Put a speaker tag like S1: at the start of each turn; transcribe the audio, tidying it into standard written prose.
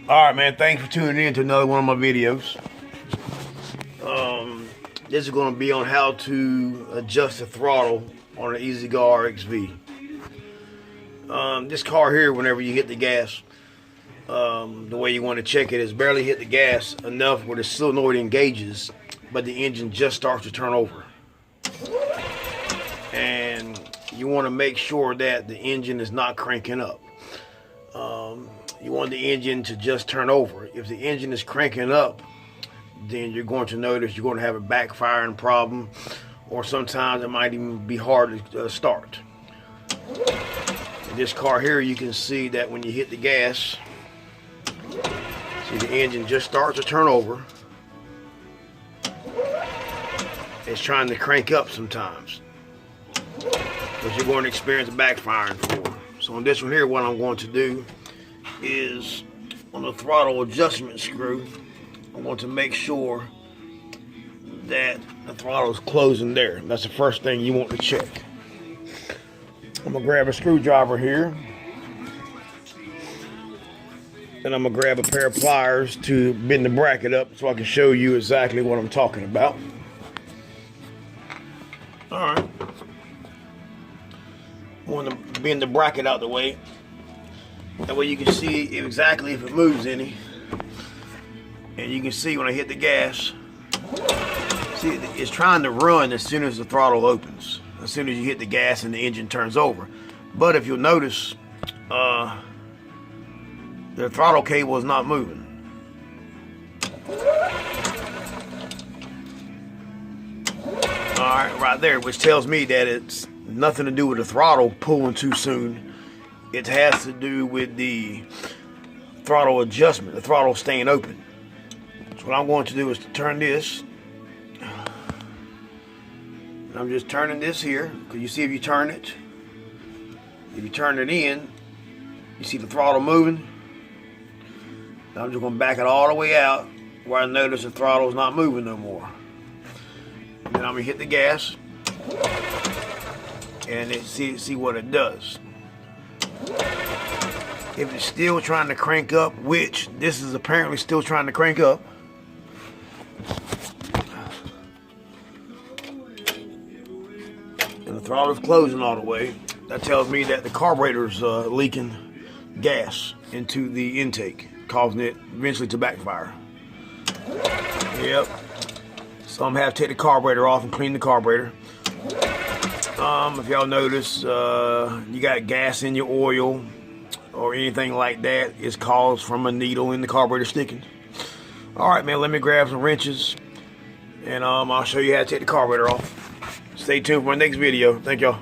S1: Alright, man, thanks for tuning in to another one of my videos. This is going to be on how to adjust the throttle on an EZGO RXV. This car here, whenever you hit the gas, the way you want to check it is barely hit the gas enough where the solenoid engages, but the engine just starts to turn over. And you want to make sure that the engine is not cranking up. You want the engine to just turn over. If the engine is cranking up, then you're going to notice you're going to have a backfiring problem, or sometimes it might even be hard to start. In this car here, you can see that when you hit the gas, see the engine just starts to turn over. It's trying to crank up sometimes, which you're going to experience backfiring for. So on this one here, what I'm going to do is on the throttle adjustment screw, I want to make sure that the throttle is closing there. That's the first thing you want to check. I'm gonna grab a screwdriver here, and I'm gonna grab a pair of pliers to bend the bracket up so I can show you exactly what I'm talking about. Alright. I want to bend the bracket out the way. That way you can see exactly if it moves any. And you can see when I hit the gas, see it's trying to run as soon as the throttle opens. As soon as you hit the gas and the engine turns over. But if you'll notice, the throttle cable is not moving. Alright, right there, which tells me that it's nothing to do with the throttle pulling too soon. It has to do with the throttle adjustment, the throttle staying open. So what I'm going to do is to turn this. I'm just turning this here, because you see if you turn it in, you see the throttle moving. Now I'm just going to back it all the way out where I notice the throttle is not moving no more. And then I'm going to hit the gas and see what it does. If it's still trying to crank up, which this is apparently still trying to crank up, and the throttle is closing all the way, that tells me that the carburetor's leaking gas into the intake, causing it eventually to backfire. Yep. So I'm gonna have to take the carburetor off and clean the carburetor. If y'all notice, you got gas in your oil or anything like that, it's caused from a needle in the carburetor sticking. Alright, man, let me grab some wrenches and I'll show you how to take the carburetor off. Stay tuned for my next video. Thank y'all.